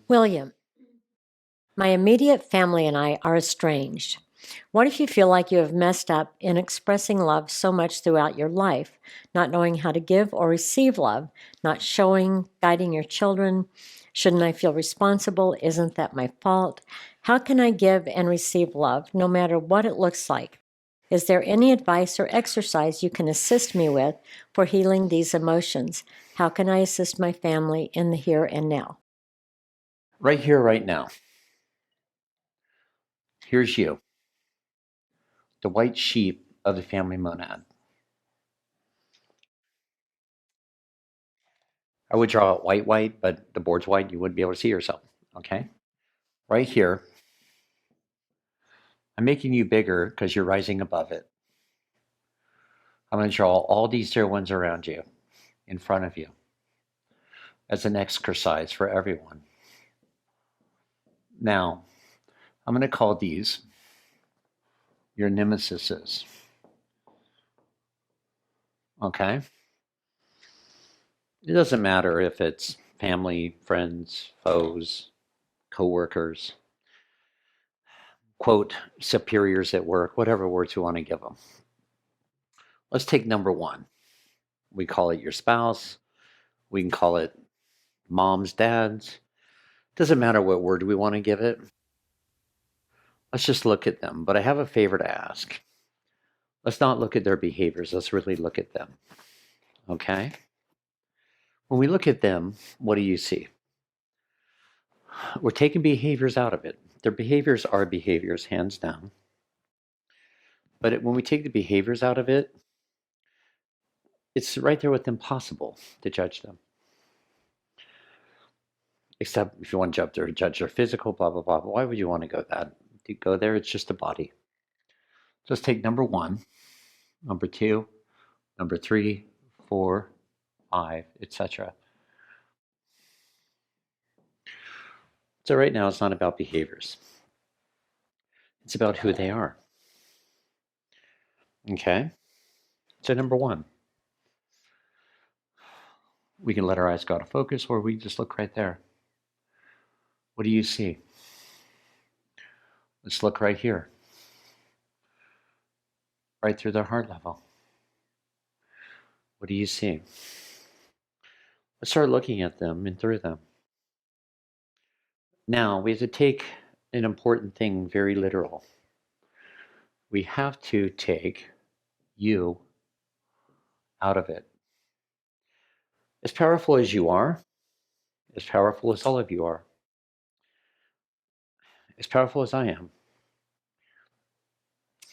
William, my immediate family and I are estranged. What if you feel like you have messed up in expressing love so much throughout your life, not knowing how to give or receive love, not showing, guiding your children? Shouldn't I feel responsible? Isn't that my fault? How can I give and receive love, no matter what it looks like? Is there any advice or exercise you can assist me with for healing these emotions? How can I assist my family in the here and now? Right here, right now. Here's you, the white sheep of the family monad. I would draw it white, but the board's white. You wouldn't be able to see yourself. Okay? Right here, I'm making you bigger because you're rising above it. I'm going to draw all these dear ones around you, in front of you, as an exercise for everyone. Now, I'm going to call these your Nemesises. Okay? It doesn't matter if it's family, friends, foes, coworkers, quote, superiors at work, whatever words you want to give them. Let's take number one. We call it your spouse. We can call it moms, dads. Doesn't matter what word we want to give it. Let's just look at them. But I have a favor to ask. Let's not look at their behaviors. Let's really look at them. Okay? When we look at them, what do you see? We're taking behaviors out of it. Their behaviors are behaviors, hands down. But when we take the behaviors out of it, it's right there with impossible to judge them. Except if you want to jump there to judge their physical, blah, blah, blah. Why would you want to go that? To go there, it's just a body. So let's take number one, number two, number three, four, five, etc. So right now, it's not about behaviors. It's about who they are. Okay? So number one, we can let our eyes go out of focus, or we just look right there. What do you see? Let's look right here, right through their heart level. What do you see? Let's start looking at them and through them. Now, we have to take an important thing very literal. We have to take you out of it. As powerful as you are, as powerful as all of you are, as powerful as I am,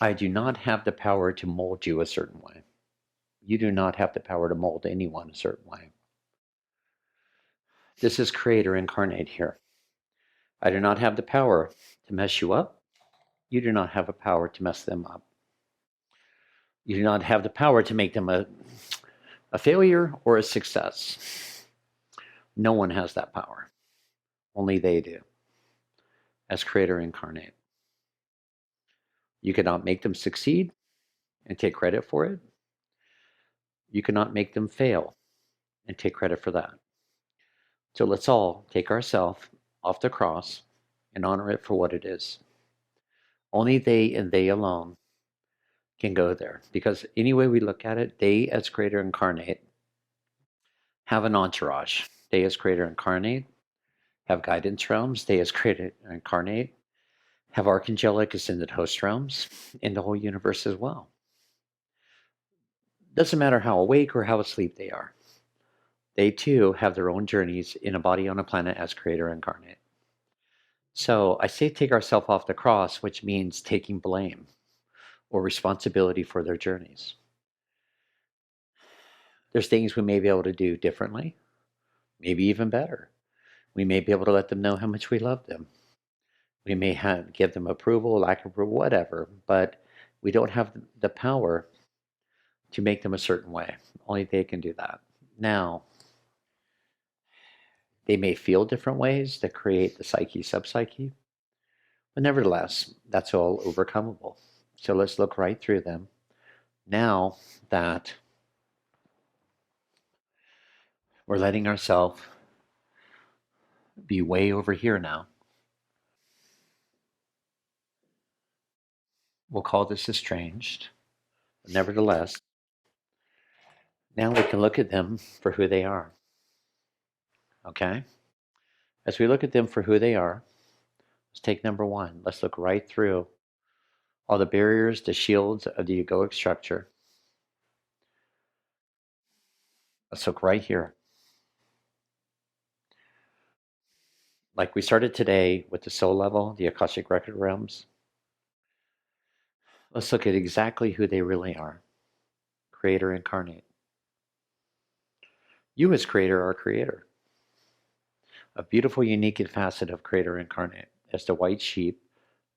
I do not have the power to mold you a certain way. You do not have the power to mold anyone a certain way. This is Creator incarnate here. I do not have the power to mess you up. You do not have a power to mess them up. You do not have the power to make them a failure or a success. No one has that power. Only they do, as Creator incarnate. You cannot make them succeed and take credit for it. You cannot make them fail and take credit for that. So let's all take ourselves off the cross and honor it for what it is. Only they and they alone can go there. Because any way we look at it, they as Creator incarnate have an entourage. They as Creator incarnate have guidance realms. They as Creator incarnate have archangelic ascended host realms in the whole universe as well. Doesn't matter how awake or how asleep they are. They too have their own journeys in a body on a planet as Creator incarnate. So I say take ourselves off the cross, which means taking blame or responsibility for their journeys. There's things we may be able to do differently, maybe even better. We may be able to let them know how much we love them. We may give them approval, lack of approval, whatever, but we don't have the power to make them a certain way. Only they can do that. Now, they may feel different ways that create the psyche, subpsyche, but nevertheless, that's all overcomable. So let's look right through them. Now that we're letting ourselves be way over here now. We'll call this estranged. But nevertheless, now we can look at them for who they are. Okay? As we look at them for who they are, let's take number one. Let's look right through all the barriers, the shields of the egoic structure. Let's look right here. Like we started today with the soul level, the Akashic record realms. Let's look at exactly who they really are. Creator incarnate. You as creator are creator. A beautiful, unique facet of creator incarnate as the white sheep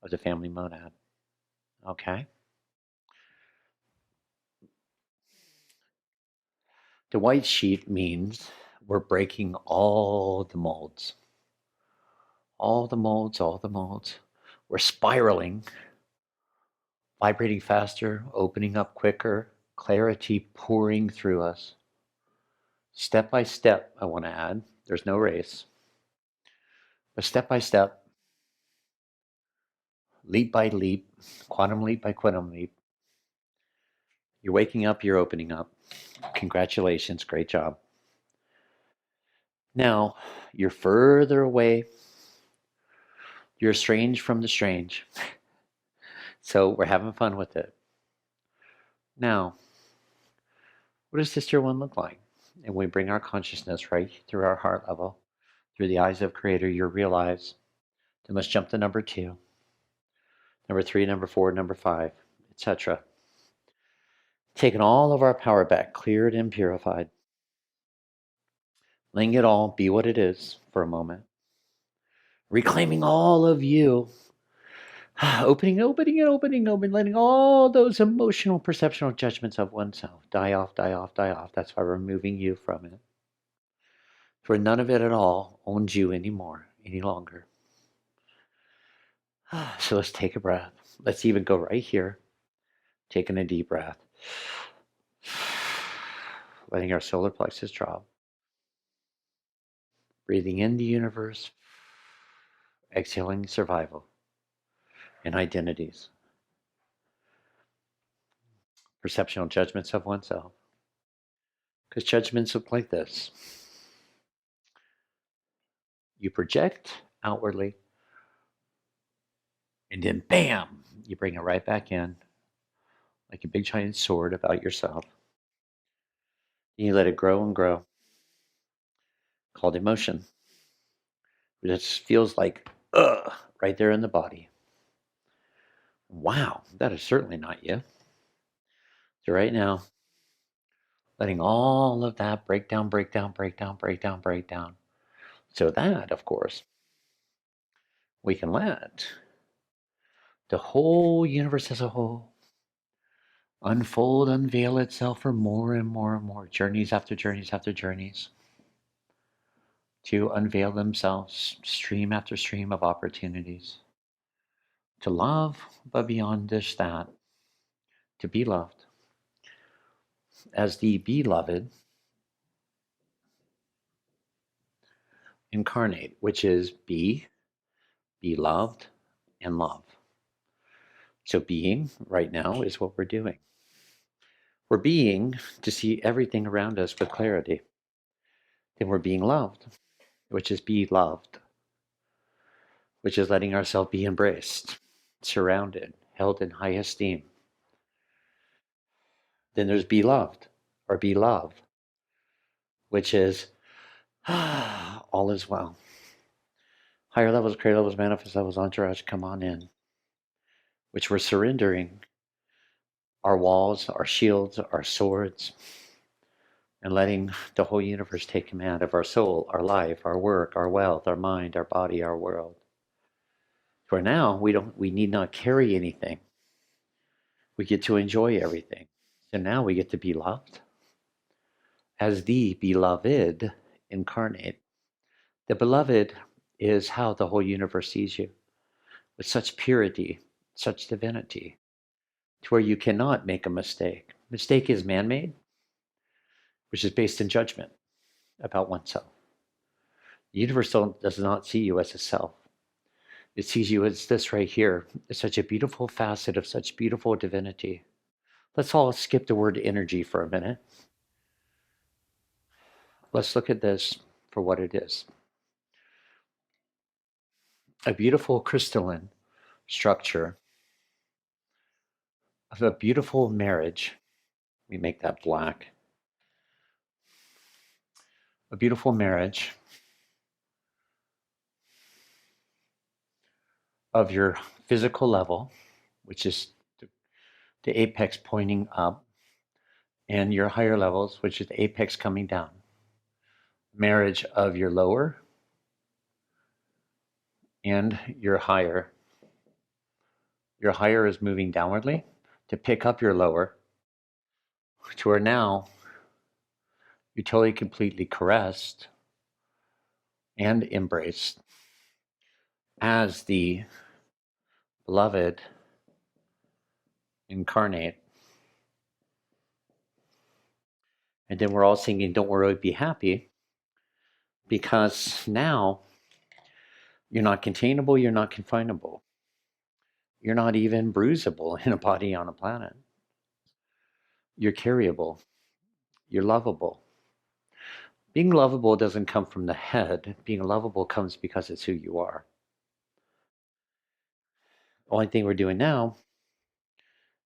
of the family monad. Okay? The white sheep means we're breaking all the molds. All the molds, all the molds. We're spiraling, vibrating faster, opening up quicker, clarity pouring through us. Step by step, I want to add, there's no race. But step by step, leap by leap, quantum leap by quantum leap, you're waking up, you're opening up. Congratulations, great job. Now, you're further away. You're estranged from the strange. So we're having fun with it. Now, what does Sister One look like? And we bring our consciousness right through our heart level, through the eyes of Creator, you realize. Then let's jump to number 2, number 3, number 4, number 5, etc. Taking all of our power back, cleared and purified. Letting it all be what it is for a moment. Reclaiming all of you. Opening, letting all those emotional, perceptual judgments of oneself die off, die off, die off. That's why we're removing you from it. For none of it at all owns you anymore, any longer. So let's take a breath. Let's even go right here, taking a deep breath. Letting our solar plexus drop. Breathing in the universe. Exhaling survival and identities. Perceptual judgments of oneself. Because judgments look like this. You project outwardly, and then bam, you bring it right back in like a big giant sword about yourself. And you let it grow and grow, called emotion. It just feels like, right there in the body. Wow, that is certainly not you. So right now, letting all of that break down. So that, of course, we can let the whole universe as a whole unfold, unveil itself for more and more and more journeys after journeys after journeys to unveil themselves, stream after stream of opportunities to love, but beyond just that, to be loved. As the beloved incarnate, which is be loved, and love. So being right now is what we're doing. We're being to see everything around us with clarity. Then we're being loved, which is be loved, which is letting ourselves be embraced, surrounded, held in high esteem. Then there's be loved or be love, which is all is well. Higher levels, creator levels, manifest levels, entourage, come on in, which we're surrendering our walls, our shields, our swords, and letting the whole universe take command of our soul, our life, our work, our wealth, our mind, our body, our world. For now, we need not carry anything. We get to enjoy everything. So now we get to be loved as the beloved incarnate. The beloved is how the whole universe sees you, with such purity, such divinity, to where you cannot make a mistake. Mistake is man-made, which is based in judgment about oneself. The universe does not see you as a self. It sees you as this right here. It's such a beautiful facet of such beautiful divinity. Let's all skip the word energy for a minute. Let's look at this for what it is. A beautiful crystalline structure of a beautiful marriage. We make that black. A beautiful marriage of your physical level, which is the apex pointing up, and your higher levels, which is the apex coming down. Marriage of your lower and your higher. Your higher is moving downwardly to pick up your lower, to where now you're totally completely caressed and embraced as the beloved incarnate. And then we're all singing, "Don't worry, be happy," because now you're not containable, you're not confinable. You're not even bruisable in a body on a planet. You're carryable. You're lovable. Being lovable doesn't come from the head. Being lovable comes because it's who you are. The only thing we're doing now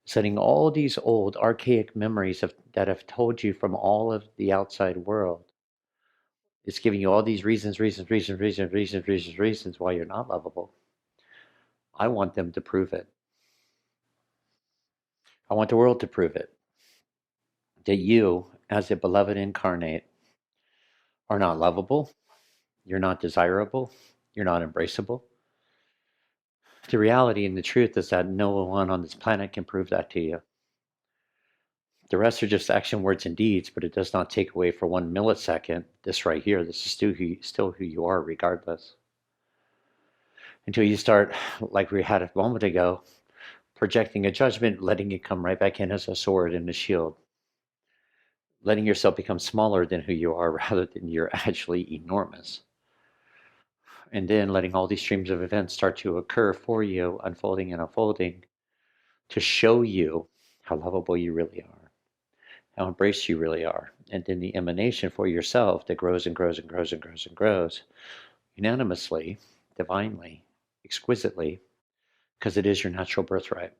is setting all these old archaic memories that have told you from all of the outside world. It's giving you all these reasons why you're not lovable. I want them to prove it. I want the world to prove it. That you, as a beloved incarnate, are not lovable. You're not desirable. You're not embraceable. The reality and the truth is that no one on this planet can prove that to you. The rest are just action, words, and deeds, but it does not take away for 1 millisecond this right here. This is still who you are, regardless. Until you start, like we had a moment ago, projecting a judgment, letting it come right back in as a sword and a shield. Letting yourself become smaller than who you are rather than you're actually enormous. And then letting all these streams of events start to occur for you, unfolding and unfolding, to show you how lovable you really are, how embraced you really are. And then the emanation for yourself that grows and grows and grows and grows and grows, unanimously, divinely, exquisitely, because it is your natural birthright.